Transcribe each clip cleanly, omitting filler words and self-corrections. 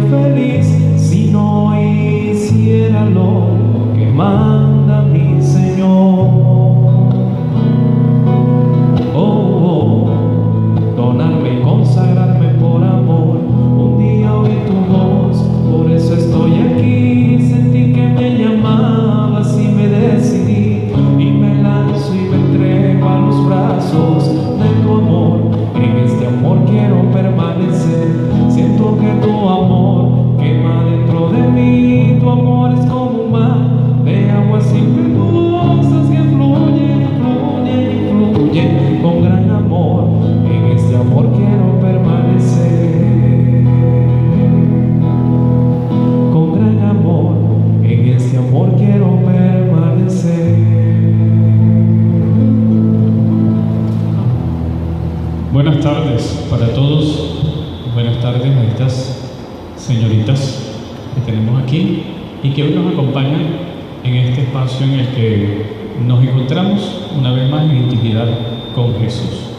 feliz si no hiciera lo que manda mi Señor. Donarme y consagrarme por amor. Un día oí tu voz, por eso estoy aquí. Sentí que me llamabas y me decidí, y me lanzo y me entrego a los brazos de tu amor. En este amor quiero permanecer. Siento que tu amor quema dentro de mí. Tu amor es como un mar de aguas impetuosas que fluyen, fluyen, fluyen con gran amor. En este amor quiero permanecer. Con gran amor, en este amor quiero permanecer. Buenas tardes para todos. Buenas tardes a estas señoritas que tenemos aquí y que hoy nos acompañan en este espacio en el que nos encontramos una vez más en intimidad con Jesús.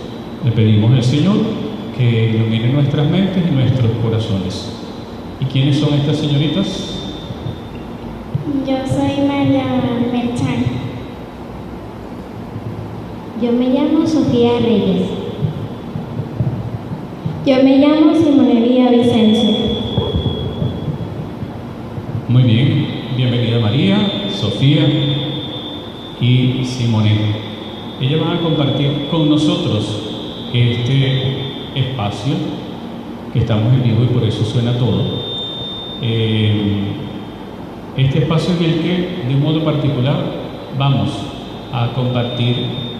Le pedimos al Señor que ilumine nuestras mentes y nuestros corazones. ¿Y quiénes son estas señoritas? Yo soy María Merchan. Yo me llamo Sofía Reyes. Yo me llamo Simonería Vicencio. Muy bien, bienvenida María, Sofía y Simone. Ellas van a compartir con nosotros este espacio, que estamos en vivo y por eso suena todo. Este espacio en el que, de un modo particular, vamos a compartir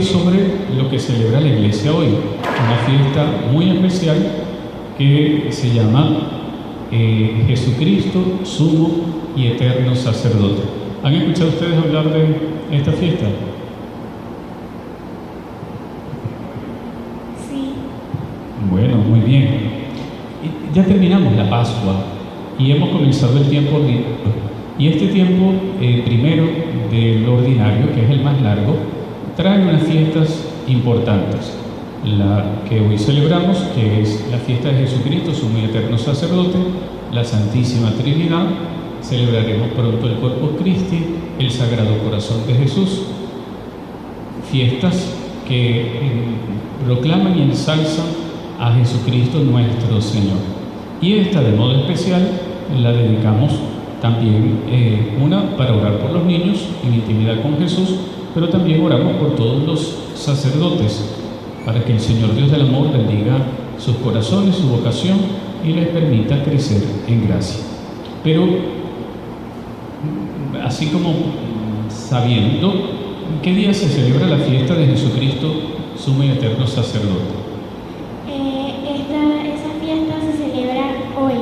sobre lo que celebra la iglesia hoy, una fiesta muy especial que se llama Jesucristo, sumo y eterno sacerdote. ¿Han escuchado ustedes hablar de esta fiesta? Sí. Bueno, muy bien. Ya terminamos la Pascua y hemos comenzado el tiempo ordinario. Y este tiempo primero del ordinario, que es el más largo, trae unas fiestas importantes. La que hoy celebramos, que es la fiesta de Jesucristo, sumo y eterno sacerdote, la Santísima Trinidad. Celebraremos pronto el Corpus Christi, el Sagrado Corazón de Jesús. Fiestas que proclaman y ensalzan a Jesucristo nuestro Señor. Y esta, de modo especial, la dedicamos también una para orar por los niños en intimidad con Jesús, pero también oramos por todos los sacerdotes, para que el Señor Dios del amor bendiga sus corazones, su vocación y les permita crecer en gracia. Pero, así como sabiendo, ¿qué día se celebra la fiesta de Jesucristo, sumo y eterno sacerdote? Esa fiesta se celebra hoy,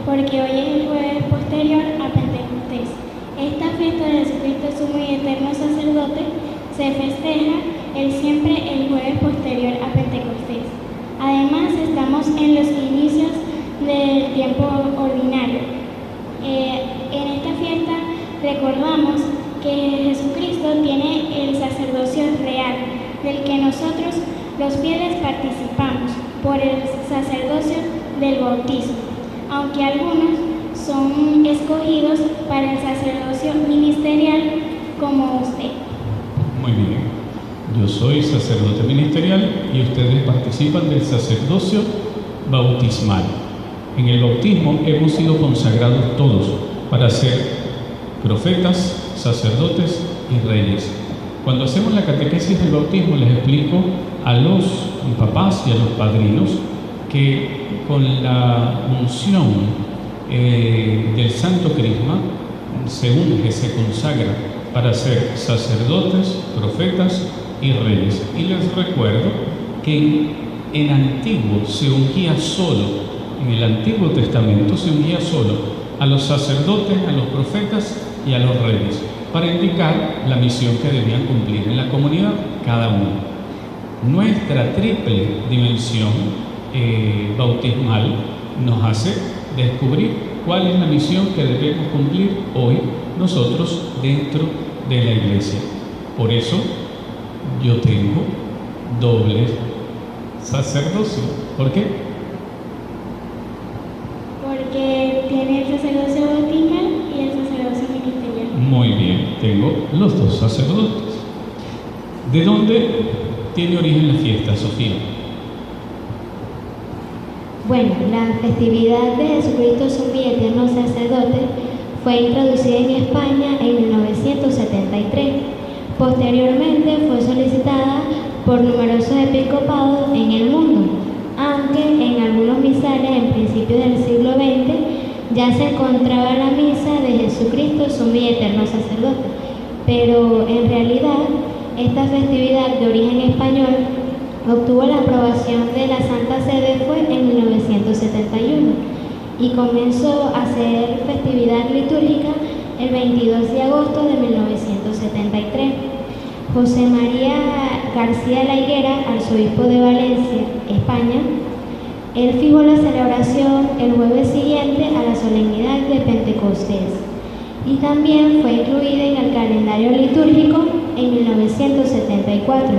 porque hoy es el jueves posterior a Pentecostés. Esta fiesta de Jesucristo, sumo y eterno sacerdote, se festeja siempre el jueves posterior a Pentecostés. Además, estamos en los inicios del tiempo ordinario. En esta fiesta recordamos que Jesucristo tiene el sacerdocio real, del que nosotros los fieles participamos por el sacerdocio del bautismo, aunque algunos son escogidos para el sacerdocio ministerial como usted. Muy bien. Yo soy sacerdote ministerial y ustedes participan del sacerdocio bautismal. En el bautismo hemos sido consagrados todos para ser profetas, sacerdotes y reyes. Cuando hacemos la catequesis del bautismo les explico a los papás y a los padrinos que con la unción del Santo Crisma se unge, se consagra para ser sacerdotes, profetas y reyes. Y les recuerdo que en antiguo se ungía solo, en el Antiguo Testamento se ungía solo a los sacerdotes, a los profetas y a los reyes, para indicar la misión que debían cumplir en la comunidad cada uno. Nuestra triple dimensión bautismal nos hace descubrir cuál es la misión que debemos cumplir hoy nosotros dentro de la iglesia. Por eso yo tengo doble sacerdocio. ¿Por qué? Porque tiene el sacerdocio bautismal y el sacerdocio ministerial. Muy bien, tengo los dos sacerdotes. ¿De dónde tiene origen la fiesta, Sofía? Bueno, la festividad de Jesucristo sumo y eterno sacerdote fue introducida en España en 1973. Posteriormente fue solicitada por numerosos episcopados en el mundo, aunque en algunos misales en principios del siglo XX ya se encontraba la misa de Jesucristo sumo y eterno sacerdote. Pero en realidad esta festividad de origen español obtuvo la aprobación de la Santa Sede fue en 1971 y comenzó a ser festividad litúrgica el 22 de agosto de 1973. José María García La Higuera, arzobispo de Valencia, España, él fijó la celebración el jueves siguiente a la solemnidad de Pentecostés y también fue incluida en el calendario litúrgico en 1974.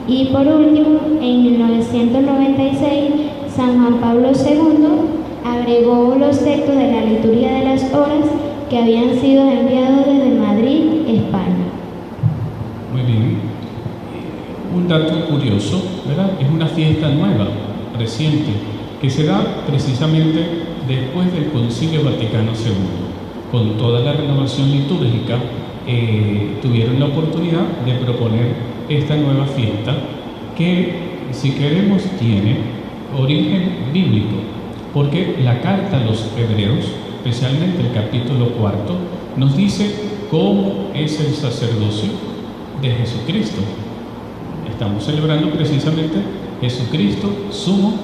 Y por último, en 1996, San Juan Pablo II agregó los textos de la liturgia de las horas que habían sido enviados desde Madrid, España. Muy bien. Un dato curioso, ¿verdad? Es una fiesta nueva, reciente, que se da precisamente después del Concilio Vaticano II. Con toda la renovación litúrgica, tuvieron la oportunidad de proponer esta nueva fiesta que, si queremos, tiene origen bíblico, porque la carta a los Hebreos, especialmente el capítulo 4, nos dice cómo es el sacerdocio de Jesucristo. Estamos celebrando precisamente Jesucristo, sumo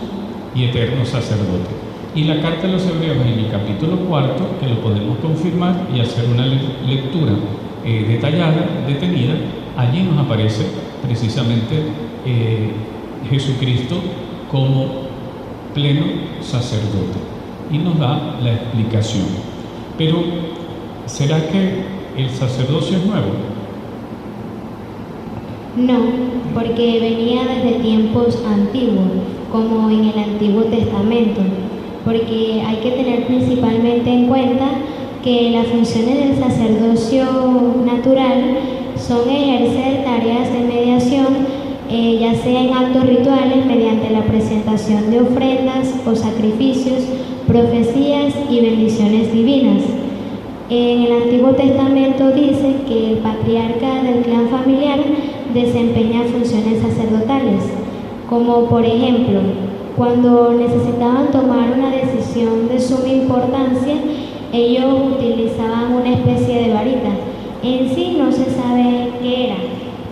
y eterno sacerdote. Y la carta a los Hebreos en el capítulo 4, que lo podemos confirmar y hacer una lectura detallada, detenida, allí nos aparece precisamente Jesucristo como pleno sacerdote y nos da la explicación. Pero, ¿será que el sacerdocio es nuevo? No, porque venía desde tiempos antiguos, como en el Antiguo Testamento, porque hay que tener principalmente en cuenta que las funciones del sacerdocio natural son ejercer tareas de mediación, ya sea en actos rituales mediante la presentación de ofrendas o sacrificios, profecías y bendiciones divinas. En el Antiguo Testamento dice que el patriarca del clan familiar desempeña funciones sacerdotales, como por ejemplo, cuando necesitaban tomar una decisión de suma importancia, ellos utilizaban una especie de varita. En sí no se sabe qué era,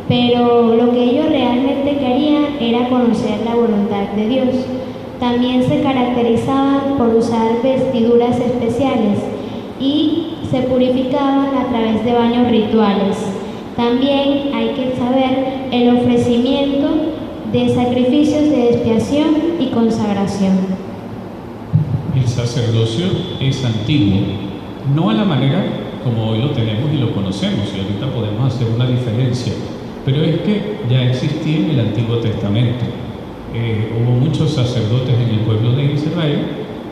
pero lo que ellos realmente querían era conocer la voluntad de Dios. También se caracterizaban por usar vestiduras especiales y se purificaban a través de baños rituales. También hay que saber el ofrecimiento de sacrificios de expiación y consagración. El sacerdocio es antiguo, no a la manera como hoy lo tenemos y lo conocemos, y ahorita podemos hacer una diferencia, pero es que ya existía en el Antiguo Testamento. Hubo muchos sacerdotes en el pueblo de Israel,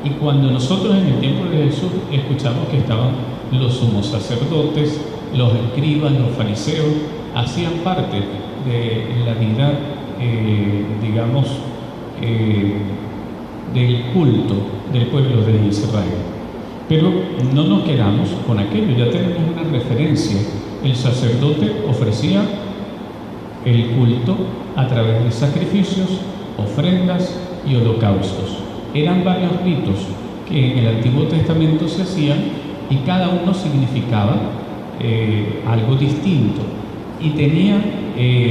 y cuando nosotros en el tiempo de Jesús escuchamos que estaban los sumos sacerdotes, los escribas, los fariseos, hacían parte de la vida, del culto del pueblo de Israel. Pero no nos quedamos con aquello, ya tenemos una referencia. El sacerdote ofrecía el culto a través de sacrificios, ofrendas y holocaustos. Eran varios ritos que en el Antiguo Testamento se hacían y cada uno significaba algo distinto y tenía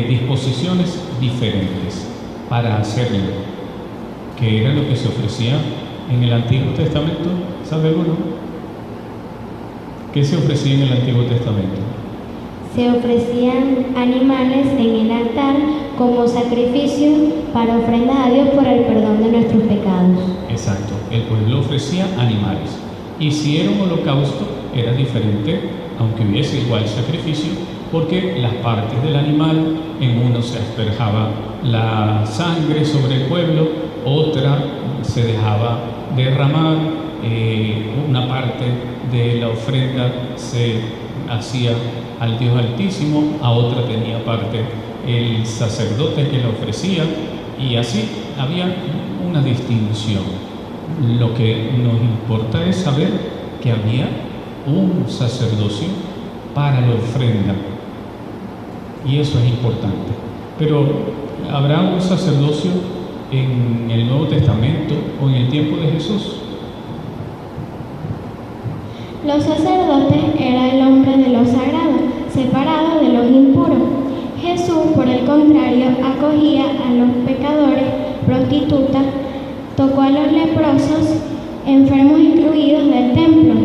disposiciones diferentes para hacerlo. ¿Qué era lo que se ofrecía en el Antiguo Testamento? ¿Sabe alguno? ¿Qué se ofrecía en el Antiguo Testamento? Se ofrecían animales en el altar como sacrificio para ofrendas a Dios por el perdón de nuestros pecados. Exacto, el pueblo ofrecía animales. Y si era un holocausto, era diferente, aunque hubiese igual sacrificio, porque las partes del animal, en uno se asperjaba la sangre sobre el pueblo, otra se dejaba derramar, una parte de la ofrenda se hacía al Dios Altísimo, a otra tenía parte el sacerdote que la ofrecía, y así había una distinción. Lo que nos importa es saber que había un sacerdocio para la ofrenda, y eso es importante. Pero ¿habrá un sacerdocio en el Nuevo Testamento o en el tiempo de Jesús? Los sacerdotes era el hombre de lo sagrado, separado de los impuros. Jesús, por el contrario, acogía a los pecadores, prostitutas, tocó a los leprosos, enfermos incluidos del templo.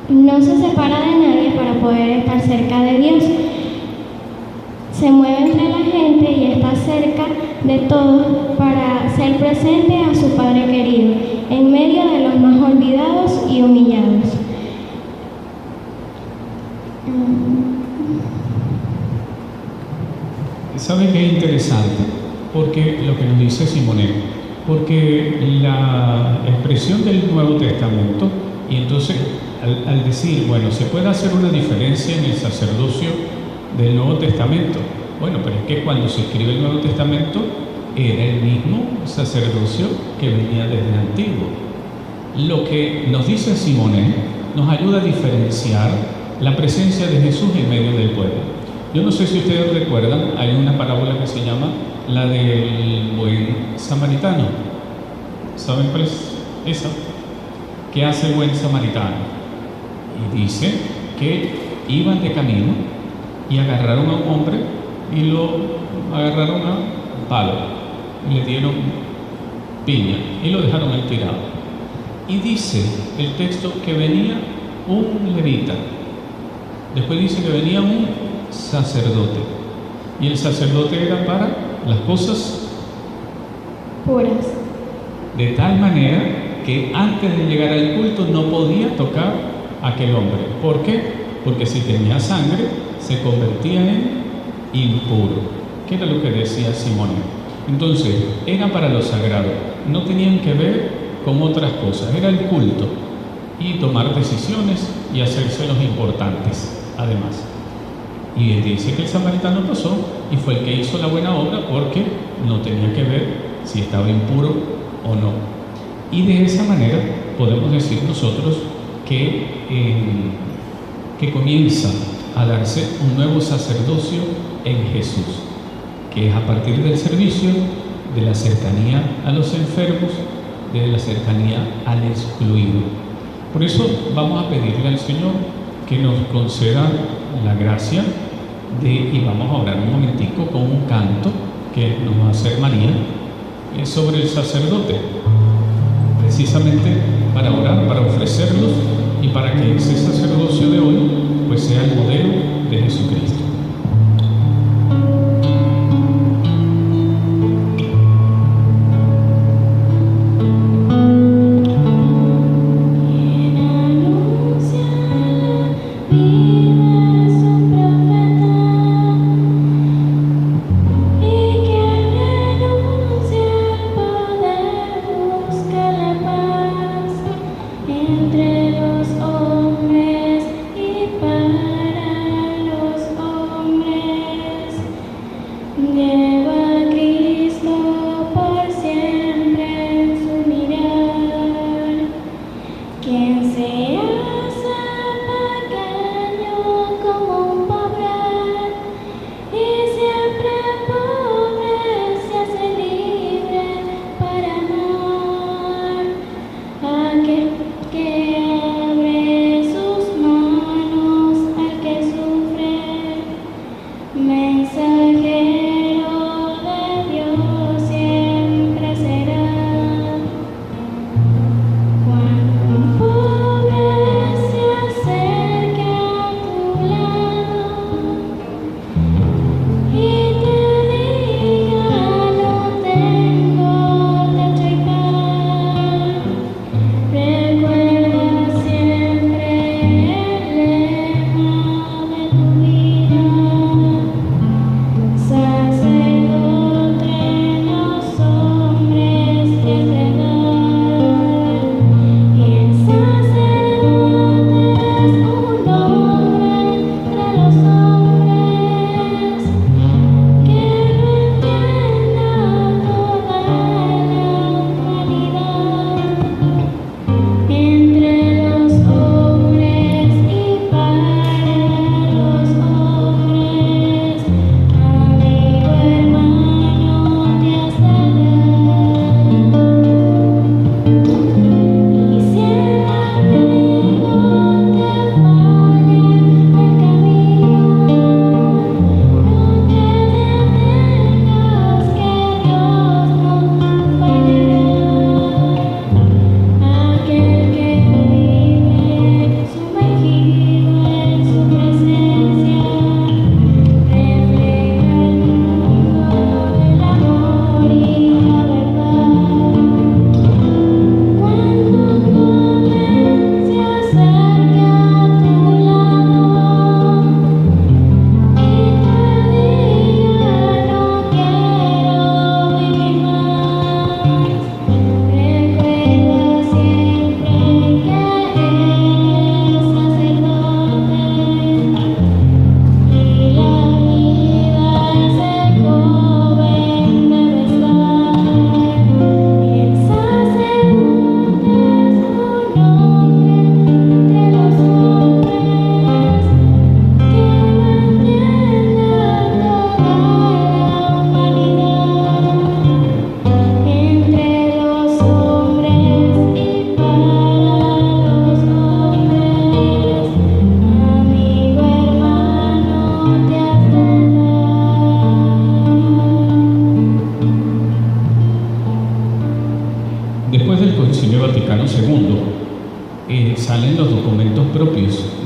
No se separa de nadie para poder estar cerca de Dios. Se mueve entre la gente y está cerca de todos para ser presente a su Padre querido, en medio de los más olvidados y humillados. ¿Sabe qué es interesante? Porque lo que nos dice Simonet, porque la expresión del Nuevo Testamento, y entonces al decir, bueno, se puede hacer una diferencia en el sacerdocio del Nuevo Testamento. Bueno, pero es que cuando se escribe el Nuevo Testamento era el mismo sacerdocio que venía desde el Antiguo. Lo que nos dice Simonet nos ayuda a diferenciar la presencia de Jesús en medio del pueblo. Yo no sé si ustedes recuerdan, hay una parábola que se llama la del buen samaritano. ¿Saben cuál es esa? ¿Qué hace el buen samaritano? Y dice que iban de camino y agarraron a un hombre y lo agarraron a palo y le dieron piña y lo dejaron ahí tirado. Y dice el texto que venía un levita, después dice que venía un sacerdote, y el sacerdote era para las cosas puras, de tal manera que antes de llegar al culto no podía tocar a aquel hombre. ¿Por qué? Porque si tenía sangre se convertía en impuro, que era lo que decía Simón. Entonces era para lo sagrado, no tenían que ver con otras cosas, era el culto y tomar decisiones y hacerse los importantes además. Y él dice que el samaritano pasó y fue el que hizo la buena obra porque no tenía que ver si estaba impuro o no. Y de esa manera podemos decir nosotros que comienza a darse un nuevo sacerdocio en Jesús, que es a partir del servicio, de la cercanía a los enfermos, de la cercanía al excluido. Por eso vamos a pedirle al Señor que nos conceda la gracia y vamos a orar un momentico con un canto que nos va a hacer María sobre el sacerdote, precisamente para orar, para ofrecerlos y para que ese sacerdocio de hoy pues sea el modelo de Jesucristo. entre los hombres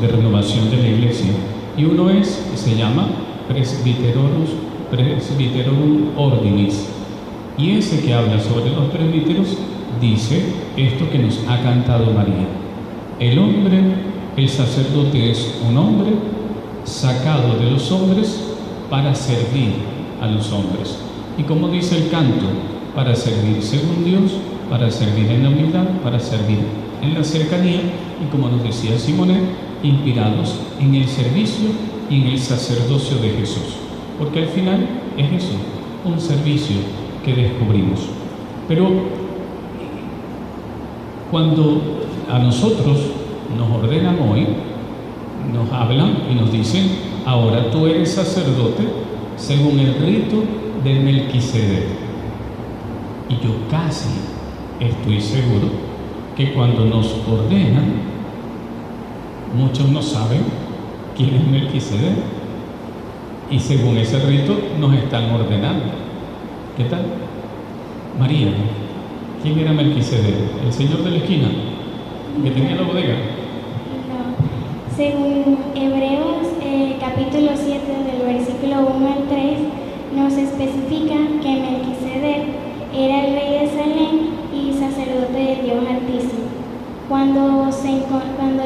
de renovación de la iglesia. Y uno se llama Presbyterorum Ordinis. Y ese que habla sobre los presbíteros dice esto que nos ha cantado María. El sacerdote es un hombre sacado de los hombres para servir a los hombres. Y como dice el canto, para servir según Dios, para servir en la humildad, para servir en la cercanía y, como nos decía Simonet, inspirados en el servicio y en el sacerdocio de Jesús. Porque al final es eso, un servicio que descubrimos. Pero cuando a nosotros nos ordenan hoy, nos hablan y nos dicen: ahora tú eres sacerdote según el rito de Melquisedec. Y yo casi estoy seguro que cuando nos ordenan, muchos no saben quién es Melquisedec, y según ese rito nos están ordenando. ¿Qué tal? María, ¿quién era Melquisedec? ¿El señor de la esquina que tenía la bodega? No. Según Hebreos capítulo 7 del versículo 1 al 3 nos especifica que Melquisedec era el rey de Salem y sacerdote del Dios Altísimo cuando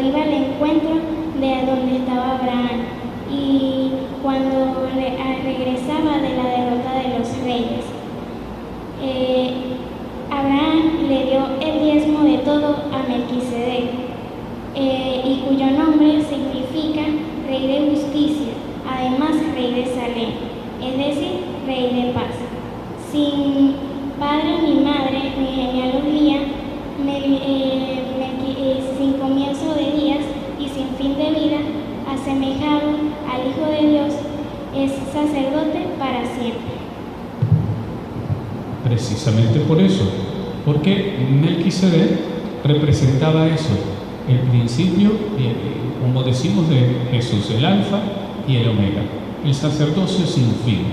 iba al encuentro de donde estaba Abraham y cuando regresaba de la derrota de los reyes. Abraham le dio el diezmo de todo a Melquisedec, y cuyo nombre significa rey de justicia, además rey de Salem, es decir, rey de paz. Sin padre ni madre ni genealogía, sin comienzo de días y sin fin de vida, asemejado al Hijo de Dios, es sacerdote para siempre. Precisamente por eso, porque Melquisedec representaba eso, el principio, como decimos, de Jesús, el alfa y el omega, el sacerdocio sin fin,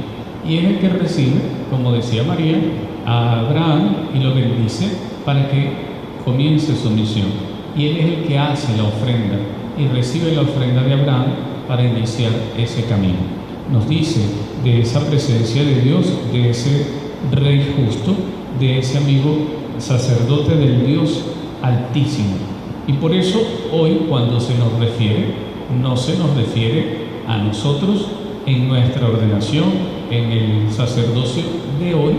y es el que recibe, como decía María, a Abraham y lo bendice para que comience su misión, y él es el que hace la ofrenda y recibe la ofrenda de Abraham para iniciar ese camino. Nos dice de esa presencia de Dios, de ese Rey justo, de ese amigo sacerdote del Dios Altísimo. Y por eso hoy, cuando se nos refiere, no se nos refiere a nosotros en nuestra ordenación, en el sacerdocio de hoy,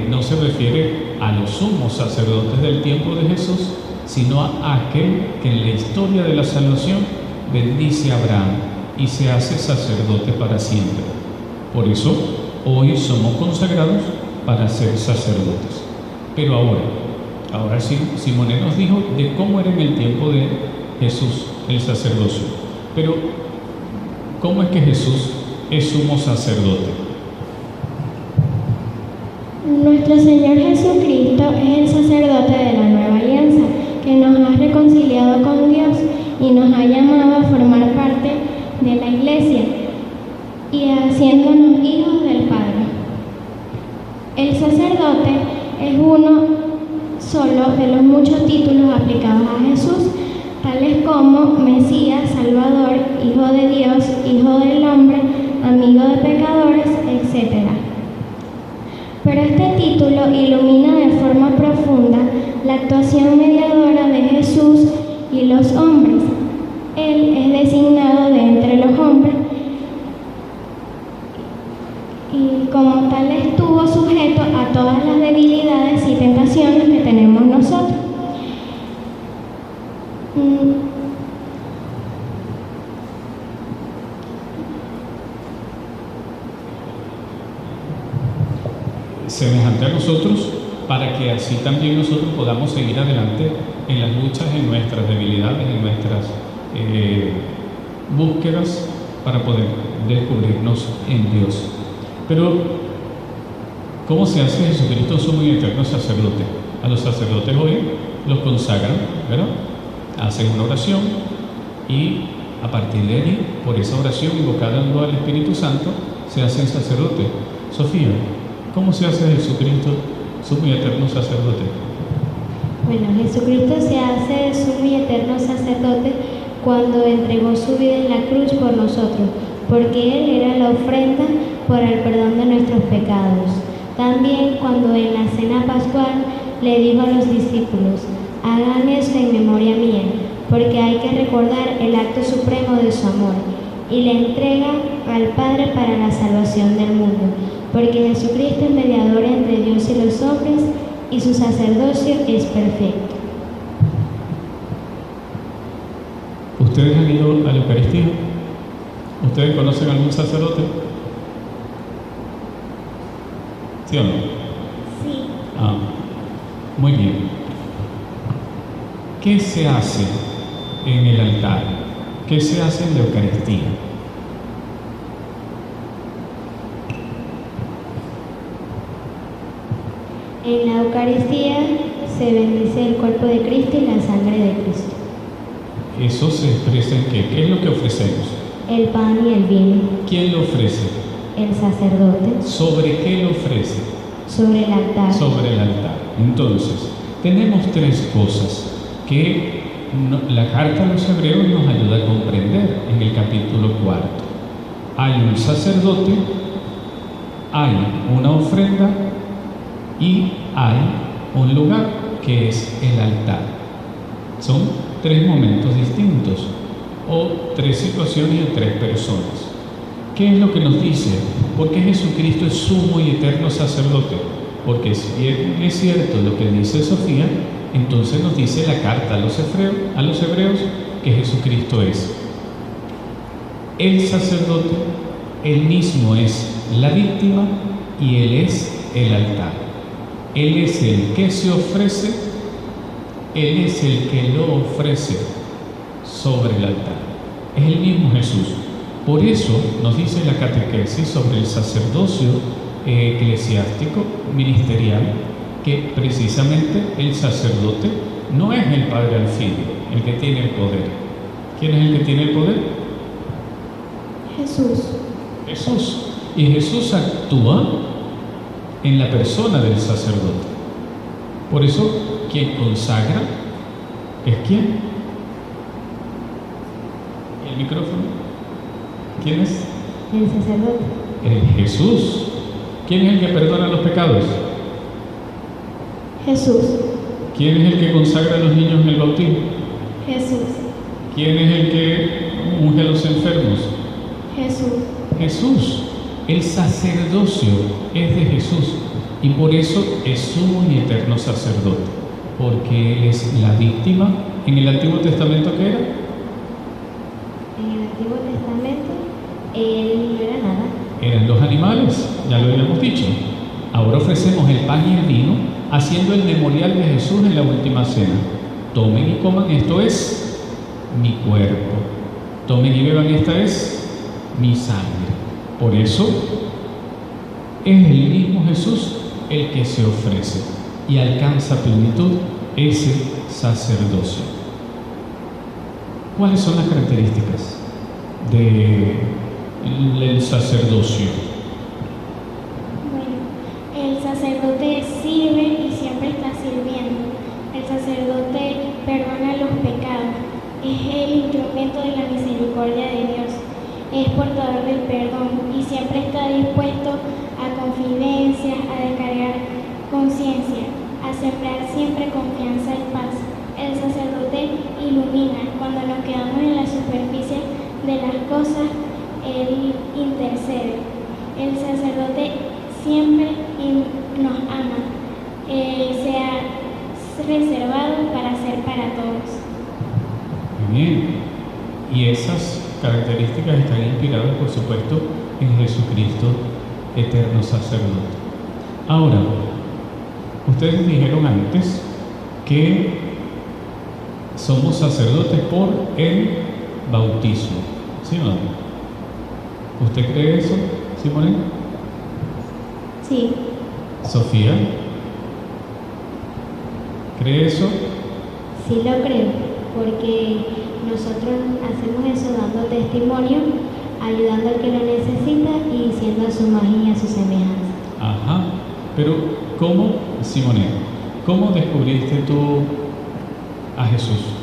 no se refiere a los sumos sacerdotes del tiempo de Jesús, sino a aquel que en la historia de la salvación bendice a Abraham y se hace sacerdote para siempre. Por eso hoy somos consagrados para ser sacerdotes. Pero ahora sí, Simonet nos dijo de cómo era en el tiempo de Jesús el sacerdocio. Pero, ¿cómo es que Jesús es sumo sacerdote? Nuestro Señor Jesucristo es el sacerdote de la nueva alianza, que nos ha reconciliado con Dios y nos ha llamado a formar parte de la Iglesia y haciéndonos hijos del Padre. El sacerdote es uno solo de los muchos títulos aplicados a Jesús, tales como Mesías, Salvador, Hijo de Dios, Hijo del Hombre, Amigo de pecadores, etc. Pero este título ilumina de forma profunda la actuación mediadora de Jesús y los hombres. Él es designado de entre los hombres y como tal estuvo sujeto a todas las debilidades y tentaciones que tenemos nosotros. Semejante a nosotros, para que así también nosotros podamos seguir adelante en las luchas, en nuestras debilidades, en nuestras búsquedas para poder descubrirnos en Dios. Pero, ¿cómo se hace Jesucristo sumo y eterno sacerdote? A los sacerdotes hoy los consagran, ¿verdad? Hacen una oración y a partir de allí, por esa oración invocando al Espíritu Santo, se hacen sacerdotes. Sofía, ¿cómo se hace Jesucristo sumo y eterno sacerdote? Bueno, Jesucristo se hace sumo y eterno sacerdote cuando entregó su vida en la cruz por nosotros, porque Él era la ofrenda por el perdón de nuestros pecados. También cuando en la cena pascual le dijo a los discípulos: hagan esto en memoria mía, porque hay que recordar el acto supremo de su amor y la entrega al Padre para la salvación del mundo, porque Jesucristo es mediador entre Dios y los hombres y su sacerdocio es perfecto. ¿Ustedes han ido a la Eucaristía? ¿Ustedes conocen algún sacerdote? ¿Sí o no? Sí. Ah, muy bien. ¿Qué se hace en el altar? ¿Qué se hace en la Eucaristía? En la Eucaristía se bendice el cuerpo de Cristo y la sangre de Cristo. Eso se expresa en qué. ¿Qué es lo que ofrecemos? El pan y el vino. ¿Quién lo ofrece? El sacerdote. ¿Sobre qué lo ofrece? Sobre el altar. Sobre el altar. Entonces, tenemos tres cosas que la carta a los hebreos nos ayuda a comprender en el capítulo 4. Hay un sacerdote, hay una ofrenda y hay un lugar que es el altar. Son tres momentos distintos o tres situaciones de tres personas. ¿Qué es lo que nos dice? ¿Por qué Jesucristo es sumo y eterno sacerdote? Porque si bien es cierto lo que dice Sofía, entonces nos dice la carta a los hebreos que Jesucristo es el sacerdote, Él mismo es la víctima y Él es el altar. Él es el que se ofrece, Él es el que lo ofrece sobre el altar. Es el mismo Jesús. Por eso nos dice la catequesis sobre el sacerdocio eclesiástico ministerial que precisamente el sacerdote no es el Padre Alfidio, el que tiene el poder. ¿Quién es el que tiene el poder? Jesús. Jesús. Y Jesús actúa en la persona del sacerdote. Por eso, quien consagra es ¿quién? ¿El micrófono? ¿Quién es? El sacerdote. El Jesús. ¿Quién es el que perdona los pecados? Jesús. ¿Quién es el que consagra a los niños en el bautismo? Jesús. ¿Quién es el que unge a los enfermos? Jesús. Jesús. El sacerdocio es de Jesús y por eso es sumo y eterno sacerdote, porque Él es la víctima. ¿En el Antiguo Testamento qué era? En el Antiguo Testamento Él no era nada. Eran los animales, ya lo habíamos dicho. Ahora ofrecemos el pan y el vino, haciendo el memorial de Jesús en la última cena. Tomen y coman, esto es mi cuerpo. Tomen y beban, esta es mi sangre. Por eso es el mismo Jesús el que se ofrece y alcanza plenitud ese sacerdocio. ¿Cuáles son las características del sacerdocio? Bueno, el sacerdote sirve y siempre está sirviendo. El sacerdote perdona los pecados. Es el instrumento de la misericordia de Dios. Es portador del perdón y siempre está dispuesto a confidencias, a descargar conciencia, a sembrar siempre confianza y paz. El sacerdote ilumina. Cuando nos quedamos en la superficie de las cosas, Él intercede. El sacerdote siempre nos ama. Se ha reservado para ser para todos. Bien. Y esas características están inspiradas, por supuesto, en Jesucristo, eterno sacerdote. Ahora, ustedes dijeron antes que somos sacerdotes por el bautismo. ¿Sí o no? ¿Usted cree eso, Simone? Sí. ¿Sofía? ¿Cree eso? Sí lo creo, porque nosotros hacemos eso dando testimonio, ayudando al que lo necesita y siendo a su imagen y a su semejanza. Ajá. Pero, ¿cómo, Simone, cómo descubriste tú a Jesús?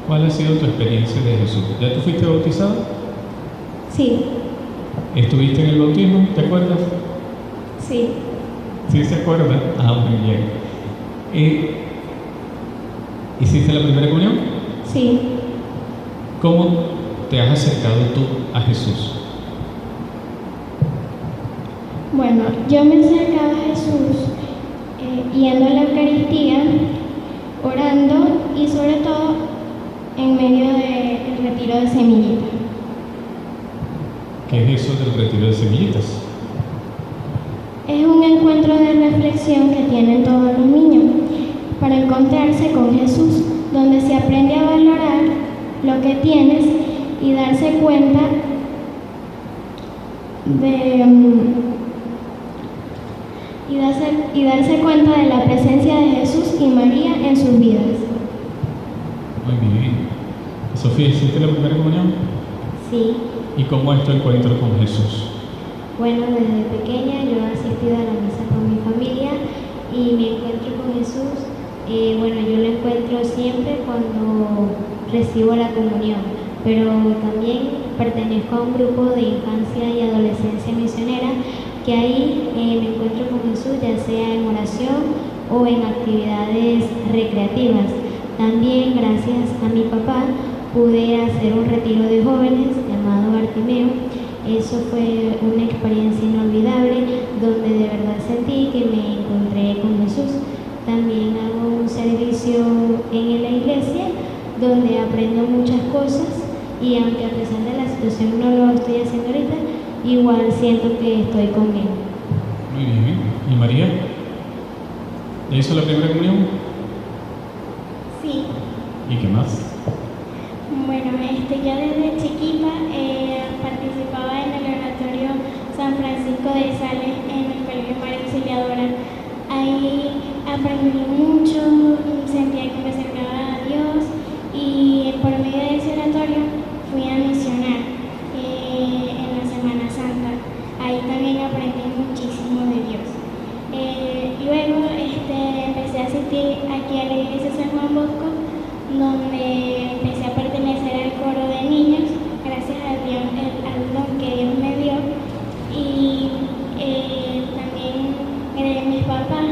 ¿Cuál ha sido tu experiencia de Jesús? ¿Ya tú fuiste bautizado? Sí, ¿Estuviste en el bautismo? ¿Te acuerdas? sí. ¿Sí se acuerda? Ah, muy bien. ¿Hiciste la primera comunión? Sí. ¿Cómo te has acercado tú a Jesús? Bueno, yo me acercaba a Jesús yendo a la Eucaristía, orando y sobre todo en medio del retiro de semillita. ¿Qué es eso del retiro de semillitas? Es un encuentro de reflexión que tienen todos los niños para encontrarse con Jesús, donde se aprende a valorar lo que tienes y darse cuenta de la presencia de Jesús y María en sus vidas. Muy bien. Sofía, ¿hiciste la primera comunión? Sí. ¿Y cómo es tu encuentro con Jesús? Bueno, desde pequeña yo he asistido a la misa con mi familia y mi encuentro con Jesús, bueno, yo lo encuentro siempre cuando recibo la comunión, pero también pertenezco a un grupo de infancia y adolescencia misionera que ahí me encuentro con Jesús, ya sea en oración o en actividades recreativas. También gracias a mi papá pude hacer un retiro de jóvenes llamado Bartimeo. Eso fue una experiencia inolvidable donde de verdad sentí que me encontré con Jesús. También hago un servicio en la iglesia donde aprendo muchas cosas y aunque a pesar de la situación no lo estoy haciendo ahorita, igual siento que estoy con Él. Muy bien. ¿Y María? ¿Ya hizo la primera comunión? Sí. ¿Y qué más? Bueno, yo desde chiquita participaba en el oratorio San Francisco de Sales en el Colegio María Auxiliadora. Ahí aprendí mucho, sentía que me acercaba a Dios y por medio de ese oratorio fui a misionar en la Semana Santa. Ahí también aprendí muchísimo de Dios. Luego empecé a asistir aquí a la iglesia San Juan Bosco, donde empecé a pertenecer al coro de niños, gracias a Dios, al don que Dios me dio. Y también mis papás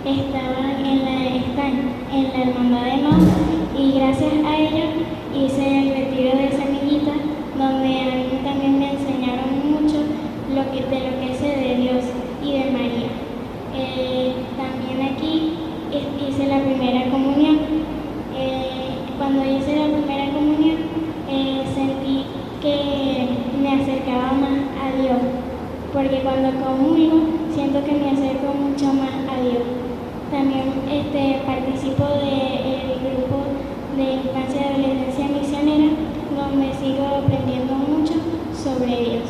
están en la hermandad de Maús y gracias a ellos hice el retiro de semillita, donde a mí también me enseñaron mucho de lo que sé de Dios y de María. También aquí hice la primera comunión. Cuando hice la primera comunión sentí que me acercaba más a Dios, porque cuando comulgo siento que me acerco mucho más a Dios. También participo del grupo de infancia y adolescencia misionera, donde sigo aprendiendo mucho sobre Dios.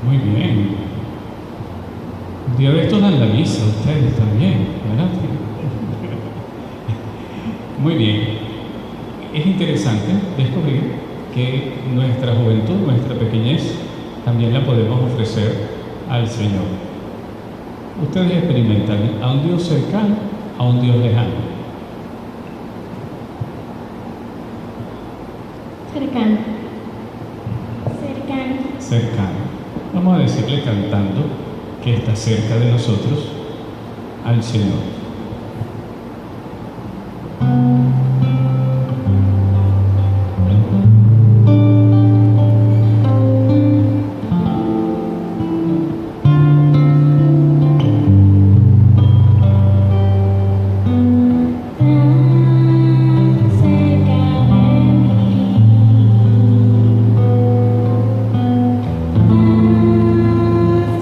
Muy bien. Un día de estos dan la misa ustedes también, ¿verdad? Muy bien. Es interesante descubrir que nuestra juventud, nuestra pequeñez, también la podemos ofrecer al Señor. Ustedes experimentan a un Dios cercano, a un Dios lejano. Cercano. Cercano. Vamos a decirle cantando que está cerca de nosotros al Señor.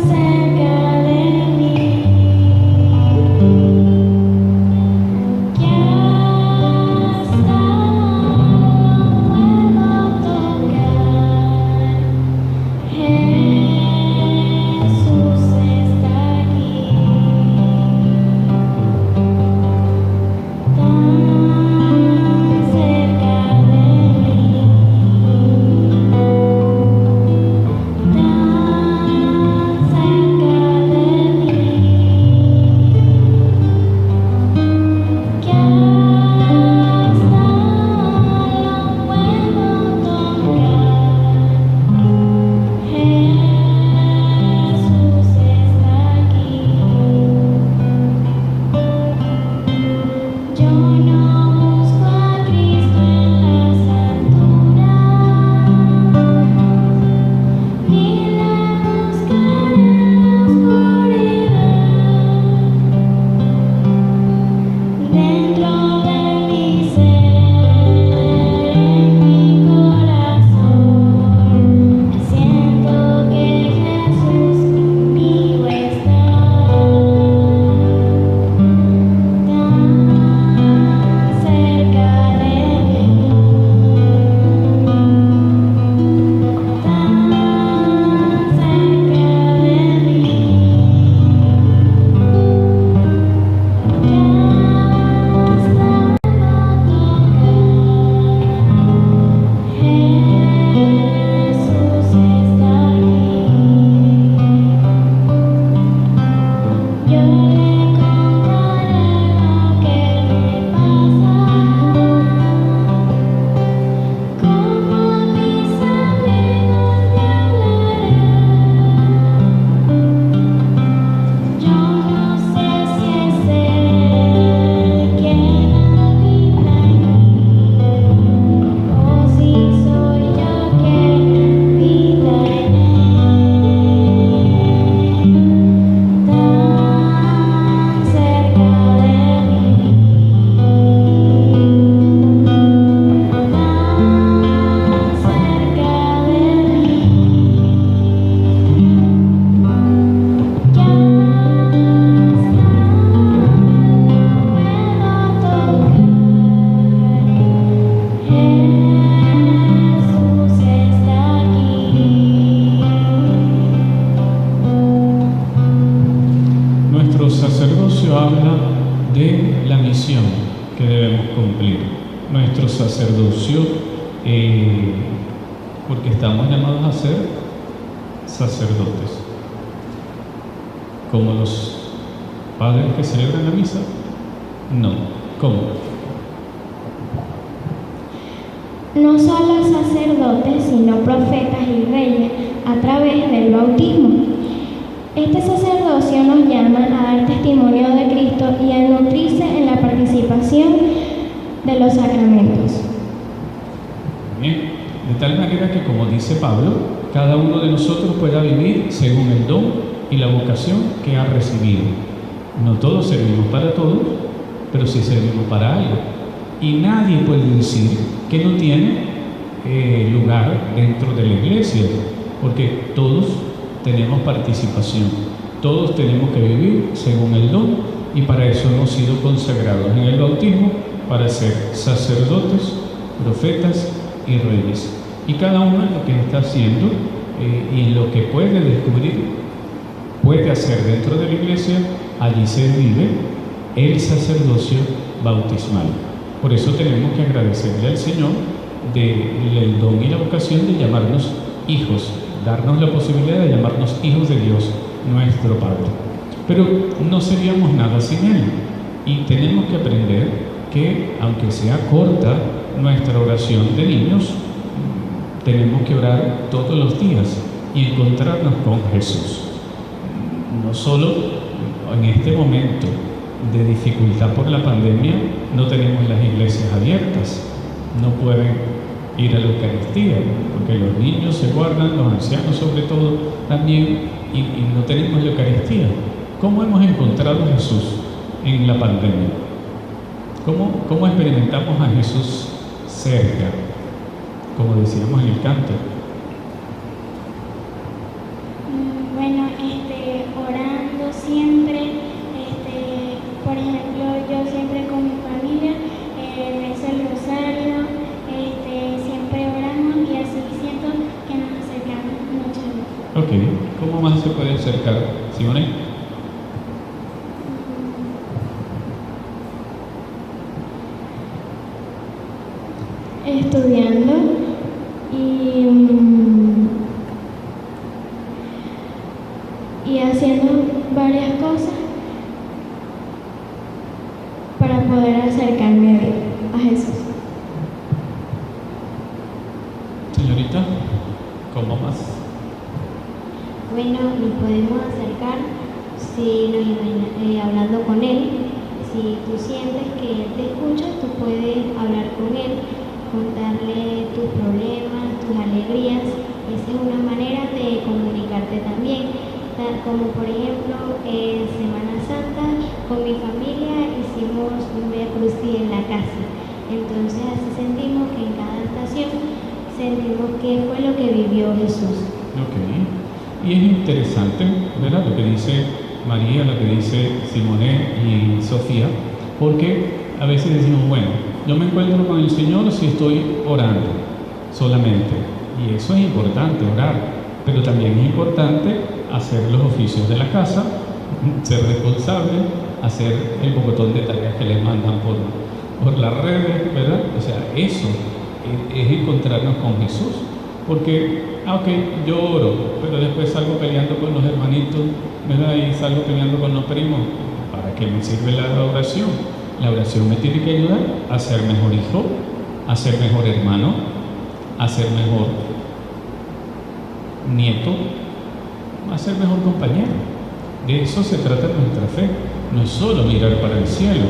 Cerca de mí. sacerdocio, porque estamos llamados a ser sacerdotes. Como los padres que celebran la misa. No. ¿Cómo? No solo sacerdotes, sino profetas y reyes a través del bautismo. Este sacerdocio nos llama a dar testimonio de Cristo y a nutrirse en la participación de los sacramentos. Bien, de tal manera que, como dice Pablo, cada uno de nosotros pueda vivir según el don y la vocación que ha recibido. No todos servimos para todos, pero sí servimos para algo. Y nadie puede decir que no tiene lugar dentro de la iglesia, porque todos tenemos participación, todos tenemos que vivir según el don, y para eso hemos sido consagrados en el bautismo, para ser sacerdotes, profetas y reyes. Y cada uno en lo que está haciendo y en lo que puede descubrir, puede hacer dentro de la iglesia, allí se vive el sacerdocio bautismal. Por eso tenemos que agradecerle al Señor del don y la vocación de llamarnos hijos, darnos la posibilidad de llamarnos hijos de Dios, nuestro Padre. Pero no seríamos nada sin Él, y tenemos que aprender que, aunque sea corta nuestra oración de niños, tenemos que orar todos los días y encontrarnos con Jesús. No solo en este momento de dificultad por la pandemia, no tenemos las iglesias abiertas, no pueden ir a la Eucaristía, porque los niños se guardan, los ancianos sobre todo también, y no tenemos la Eucaristía. ¿Cómo hemos encontrado a Jesús en la pandemia? ¿Cómo experimentamos a Jesús cerca? Como decíamos en el canto. Bueno, orando siempre, por ejemplo, yo siempre con mi familia rezo el rosario, siempre oramos y así siento que nos acercamos mucho a Dios. Ok, ¿cómo más se puede acercar, Simone? Estudiando y haciendo varias cosas para poder acercarme a Jesús. Señorita, ¿cómo más? Bueno, nos podemos acercar si nos hablando con Él. Si tú sientes que Él te escucha, tú puedes hablar con Él, contarle tus problemas, tus alegrías. Esa es una manera de comunicarte también. Como por ejemplo, en Semana Santa, con mi familia hicimos un Via Crucis en la casa. Entonces así sentimos que en cada estación sentimos qué fue lo que vivió Jesús. Ok. Y es interesante, ¿verdad?, lo que dice María, lo que dice Simone y Sofía, porque a veces decimos, bueno, yo me encuentro con el Señor si estoy orando solamente. Y eso es importante, orar, pero también es importante hacer los oficios de la casa, ser responsable, hacer el pocotón de tareas que les mandan por las redes, ¿verdad? O sea, eso es encontrarnos con Jesús. Porque, ok, yo oro, pero después salgo peleando con los hermanitos, ¿verdad? Y salgo peleando con los primos. ¿Para qué me sirve la oración? La oración me tiene que ayudar a ser mejor hijo, a ser mejor hermano, a ser mejor nieto, a ser mejor compañero. De eso se trata nuestra fe. No es solo mirar para el cielo,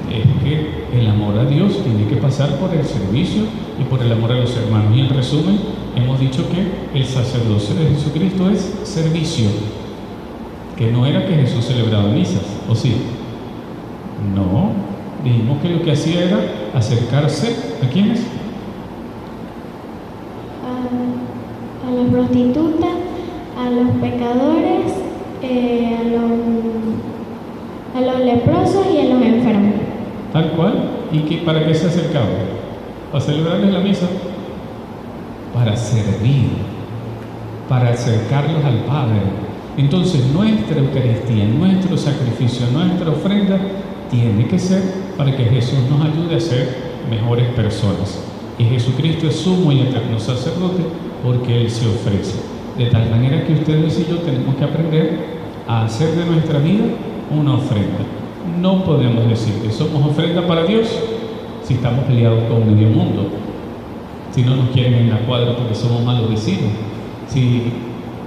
es que el amor a Dios tiene que pasar por el servicio y por el amor a los hermanos. Y en resumen, hemos dicho que el sacerdocio de Jesucristo es servicio, que no era que Jesús celebraba misas, ¿o sí? No, dijimos que lo que hacía era acercarse ¿a quiénes? A las prostitutas, a los pecadores, a los leprosos y a los enfermos. Tal cual. ¿Y para qué se acercaba? ¿Para celebrarles la misa? Para servir, para acercarlos al Padre. Entonces nuestra Eucaristía, nuestro sacrificio, nuestra ofrenda tiene que ser para que Jesús nos ayude a ser mejores personas. Y Jesucristo es sumo y eterno sacerdote porque Él se ofrece. De tal manera que ustedes y yo tenemos que aprender a hacer de nuestra vida una ofrenda. No podemos decir que somos ofrenda para Dios si estamos peleados con medio mundo, si no nos quieren en la cuadra porque somos malos vecinos, si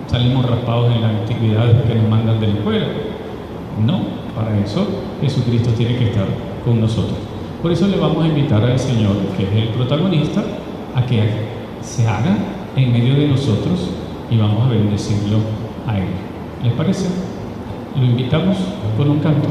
salimos raspados en las actividades que nos mandan de la escuela. No, para eso Jesucristo tiene que estar con nosotros. Por eso le vamos a invitar al Señor, que es el protagonista, a que se haga en medio de nosotros y vamos a bendecirlo a Él. ¿Les parece? Lo invitamos con un canto.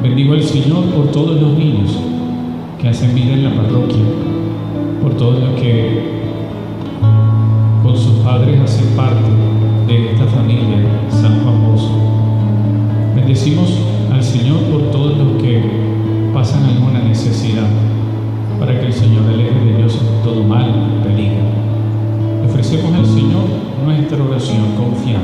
Bendigo al Señor por todos los niños que hacen vida en la parroquia, por todos los que con sus padres hacen parte de esta familia San Juan Bosco. Bendecimos al Señor por todos los que pasan alguna necesidad, para que el Señor aleje de ellos todo mal y peligro. Le ofrecemos al Señor nuestra oración confiada.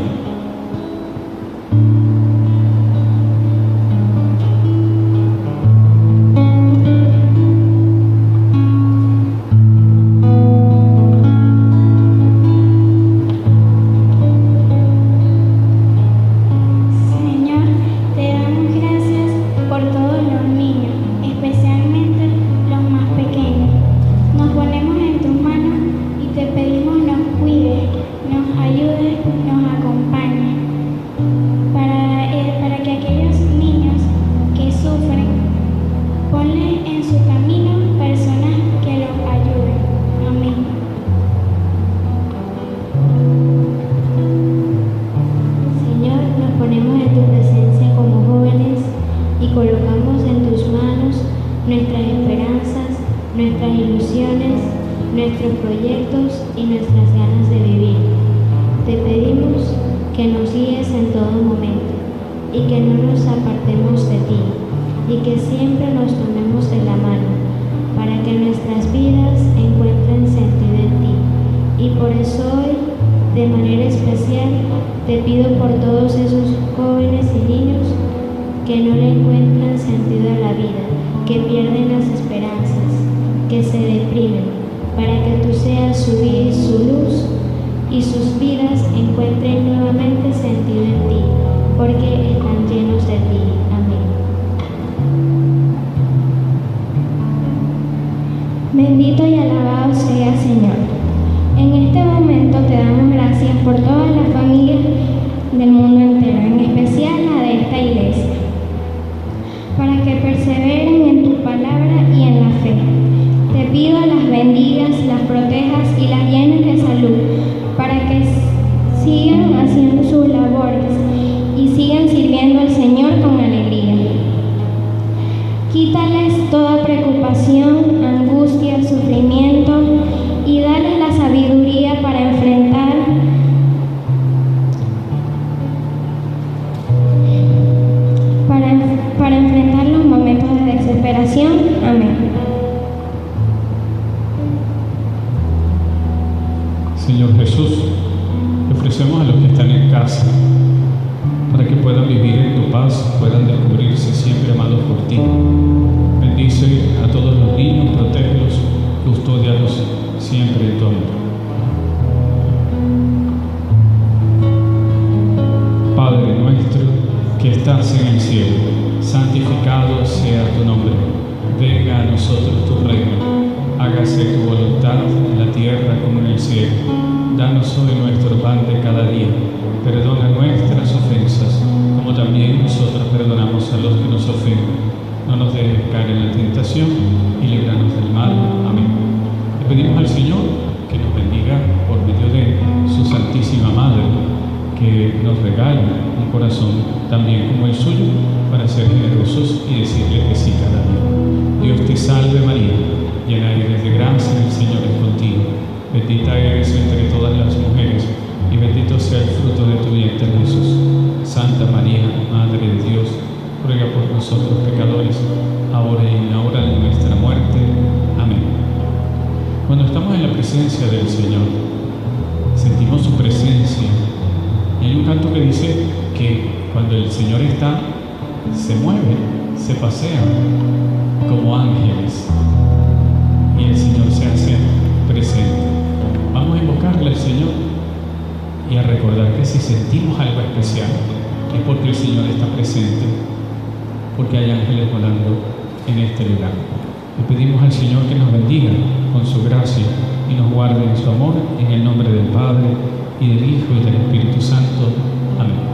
Nuestros proyectos y nuestras ganas de vivir. Te pedimos que nos guíes en todo momento y que no nos apartemos de ti y que siempre nos tomemos de la mano para que nuestras vidas encuentren sentido en ti. Y por eso hoy, de manera especial, te pido por todos esos jóvenes y niños que no le encuentran sentido a la vida, que pierden las esperanzas, que se deprimen, para que tú seas su vida y su luz, y sus vidas encuentren nuevamente sentido en ti, porque están llenos de ti. Amén. Bendito y alabado sea Señor. En este momento te damos gracias por todas las familias del mundo entero, en especial la de esta iglesia, para que perseveren en tu palabra y en la fe. Te pido las bendigas, las protejas y las llenes de salud, para que sigan haciendo sus labores y sigan sirviendo al Señor con alegría. Quítales toda preocupación, angustia, sufrimiento y dales la sabiduría para enfrentar los momentos de desesperación. Amén. Señor Jesús, te ofrecemos a los que están en casa, para que puedan vivir en tu paz, puedan descubrirse siempre amados por ti. Bendice a todos los niños, protégelos, custódialos siempre en tu amor. Padre nuestro que estás en el cielo, santificado sea tu nombre. Venga a nosotros tu reino. Hágase tu voluntad en la tierra como en el cielo. Danos hoy nuestro pan de cada día. Perdona nuestras ofensas, como también nosotros perdonamos a los que nos ofenden. No nos dejes caer en la tentación y líbranos del mal. Amén. Le pedimos al Señor que nos bendiga por medio de su Santísima Madre, que nos regale un corazón también como el suyo, para ser generosos y decirle que sí cada día. Dios te salve María, llena eres de gracia, el Señor es contigo. Bendita eres entre todas las mujeres, y bendito sea el fruto de tu vientre Jesús. Santa María, Madre de Dios, ruega por nosotros pecadores, ahora y en la hora de nuestra muerte. Amén. Cuando estamos en la presencia del Señor, sentimos su presencia. Y hay un canto que dice que cuando el Señor está, se mueve, se pasea como ángeles, y el Señor se hace presente. Vamos a invocarle al Señor y a recordar que si sentimos algo especial es porque el Señor está presente, porque hay ángeles volando en este lugar. Le pedimos al Señor que nos bendiga con su gracia y nos guarde en su amor, en el nombre del Padre, y del Hijo, y del Espíritu Santo. Amén.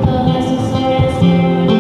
Todas sus oraciones.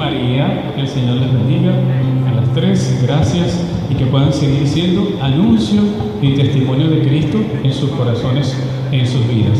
María, que el Señor les bendiga a las tres, gracias, y que puedan seguir siendo anuncio y testimonio de Cristo en sus corazones, en sus vidas.